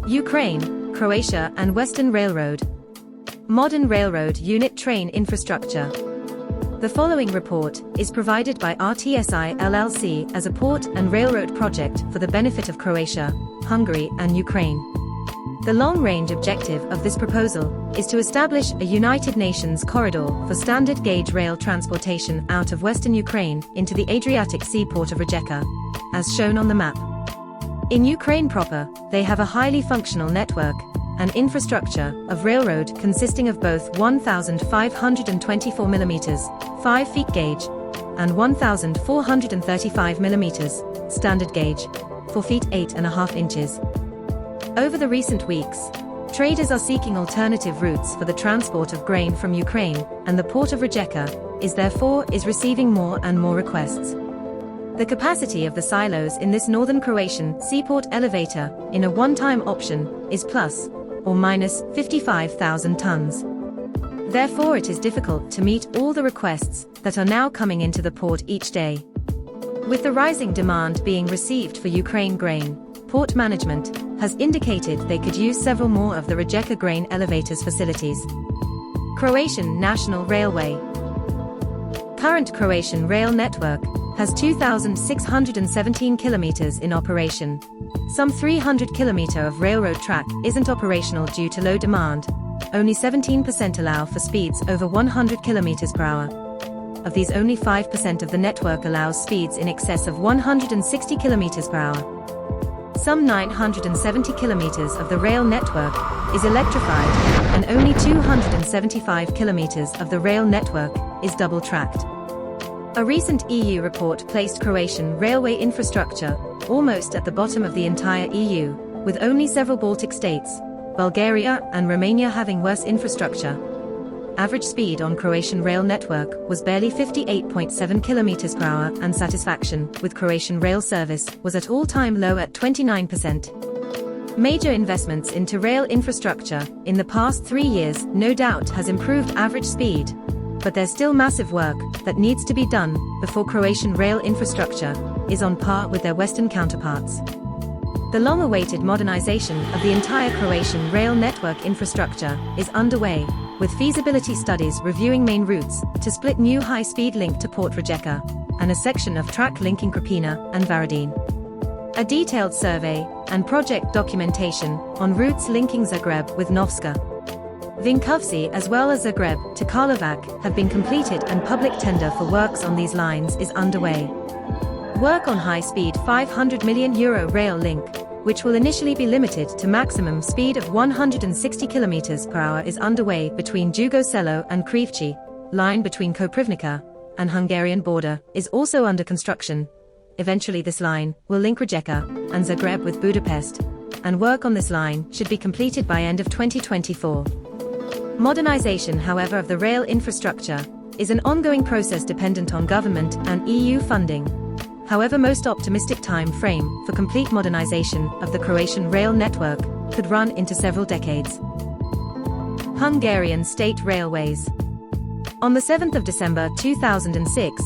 Ukraine, Croatia and Western Railroad. Modern railroad unit train infrastructure. The following report is provided by RTSI LLC as a port and railroad project for the benefit of Croatia, Hungary and Ukraine. The long-range objective of this proposal is to establish a United Nations corridor for standard gauge rail transportation out of western Ukraine into the Adriatic seaport of Rijeka, as shown on the map. In Ukraine proper, they have a highly functional network and infrastructure of railroad consisting of both 1,524 mm 5 feet gauge and 1,435 mm standard gauge 4 feet 8.5 inches. Over the recent weeks, traders are seeking alternative routes for the transport of grain from Ukraine, and the port of Rijeka is receiving more and more requests. The capacity of the silos in this northern Croatian seaport elevator in a one-time option is plus or minus 55,000 tons. Therefore, it is difficult to meet all the requests that are now coming into the port each day. With the rising demand being received for Ukraine grain, port management has indicated they could use several more of the Rijeka grain elevators facilities. Croatian National Railway. Current Croatian rail network has 2,617 kilometers in operation. Some 300 kilometers of railroad track isn't operational due to low demand. Only 17% allow for speeds over 100 kilometers per hour. Of these, only 5% of the network allows speeds in excess of 160 kilometers per hour. Some 970 kilometers of the rail network is electrified, and only 275 kilometers of the rail network is double-tracked. A recent EU report placed Croatian railway infrastructure almost at the bottom of the entire EU, with only several Baltic states, Bulgaria and Romania having worse infrastructure. Average speed on Croatian rail network was barely 58.7 km per hour, and satisfaction with Croatian rail service was at all-time low at 29%. Major investments into rail infrastructure in the past 3 years no doubt has improved average speed, but there's still massive work that needs to be done before Croatian rail infrastructure is on par with their Western counterparts. The long-awaited modernization of the entire Croatian rail network infrastructure is underway, with feasibility studies reviewing main routes to split new high-speed link to Port Rijeka, and a section of track linking Krapina and Varaždin. A detailed survey and project documentation on routes linking Zagreb with Novska, Vinkovci as well as Zagreb to Karlovac have been completed, and public tender for works on these lines is underway. Work on high-speed €500 million rail link, which will initially be limited to maximum speed of 160 km per hour, is underway between Dugo Selo and Krivci. Line between Koprivnica and Hungarian border is also under construction. Eventually this line will link Rijeka and Zagreb with Budapest, and work on this line should be completed by end of 2024. Modernization, however, of the rail infrastructure is an ongoing process dependent on government and EU funding. However, most optimistic time frame for complete modernization of the Croatian rail network could run into several decades. Hungarian State Railways. On the 7th of December 2006,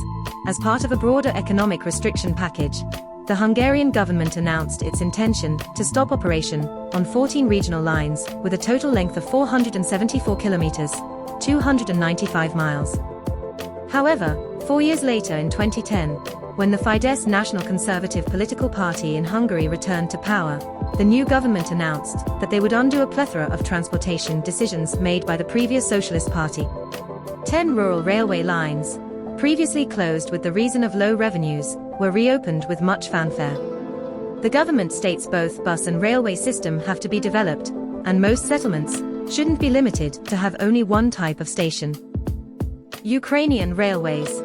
as part of a broader economic restriction package, the Hungarian government announced its intention to stop operation on 14 regional lines with a total length of 474 kilometers, 295 miles. However, 4 years later in 2010, when the Fidesz National Conservative political party in Hungary returned to power, the new government announced that they would undo a plethora of transportation decisions made by the previous Socialist Party. 10 rural railway lines, previously closed with the reason of low revenues, were reopened with much fanfare. The government states both bus and railway system have to be developed, and most settlements shouldn't be limited to have only one type of station. Ukrainian Railways.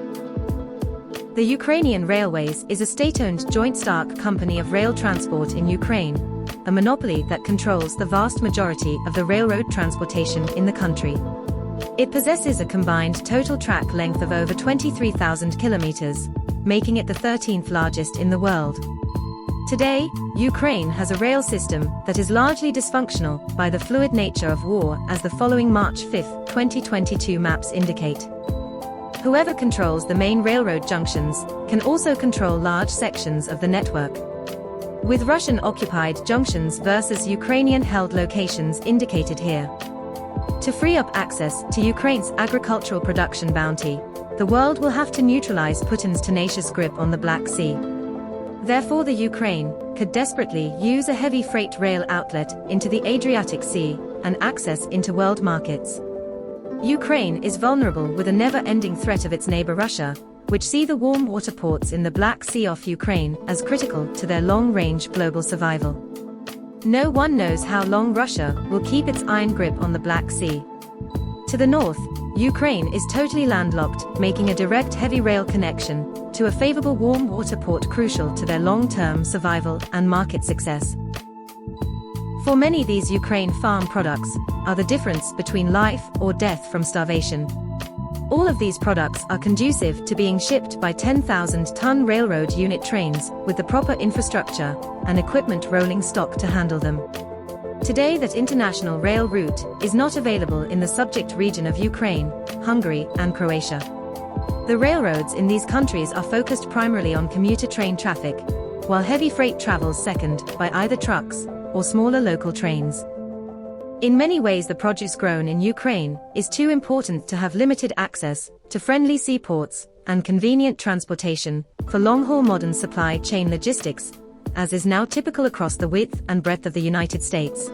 The Ukrainian Railways is a state-owned joint stock company of rail transport in Ukraine, a monopoly that controls the vast majority of the railroad transportation in the country. It possesses a combined total track length of over 23,000 kilometers, making it the 13th largest in the world. Today, Ukraine has a rail system that is largely dysfunctional by the fluid nature of war, as the following March 5, 2022 maps indicate. Whoever controls the main railroad junctions can also control large sections of the network. with Russian-occupied junctions versus Ukrainian-held locations indicated here. To free up access to Ukraine's agricultural production bounty, the world will have to neutralize Putin's tenacious grip on the Black Sea. Therefore, the Ukraine could desperately use a heavy freight rail outlet into the Adriatic Sea and access into world markets. Ukraine is vulnerable with a never-ending threat of its neighbor Russia, which see the warm water ports in the Black Sea off Ukraine as critical to their long-range global survival. No one knows how long Russia will keep its iron grip on the Black Sea. To the north, Ukraine is totally landlocked, making a direct heavy rail connection to a favorable warm water port crucial to their long-term survival and market success. For many, these Ukraine farm products are the difference between life or death from starvation. All of these products are conducive to being shipped by 10,000-ton railroad unit trains with the proper infrastructure and equipment rolling stock to handle them. Today, that international rail route is not available in the subject region of Ukraine, Hungary, and Croatia. The railroads in these countries are focused primarily on commuter train traffic, while heavy freight travels second by either trucks or smaller local trains. In many ways, the produce grown in Ukraine is too important to have limited access to friendly seaports and convenient transportation for long-haul modern supply chain logistics, as is now typical across the width and breadth of the United States.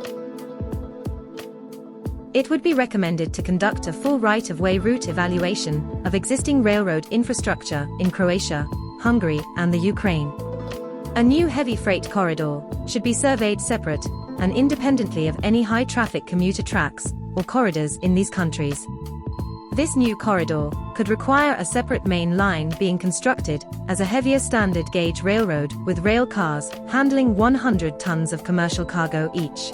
It would be recommended to conduct a full right-of-way route evaluation of existing railroad infrastructure in Croatia, Hungary, and the Ukraine. A new heavy freight corridor should be surveyed separate and independently of any high-traffic commuter tracks or corridors in these countries. This new corridor could require a separate main line being constructed as a heavier standard gauge railroad with rail cars handling 100 tons of commercial cargo each.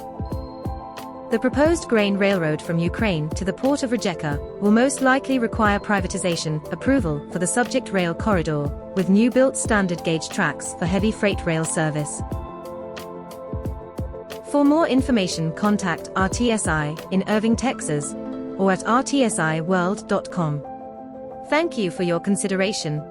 The proposed grain railroad from Ukraine to the port of Rijeka will most likely require privatization approval for the subject rail corridor, with new-built standard gauge tracks for heavy freight rail service. For more information, contact RTSI in Irving, Texas, or at rtsiworld.com. Thank you for your consideration.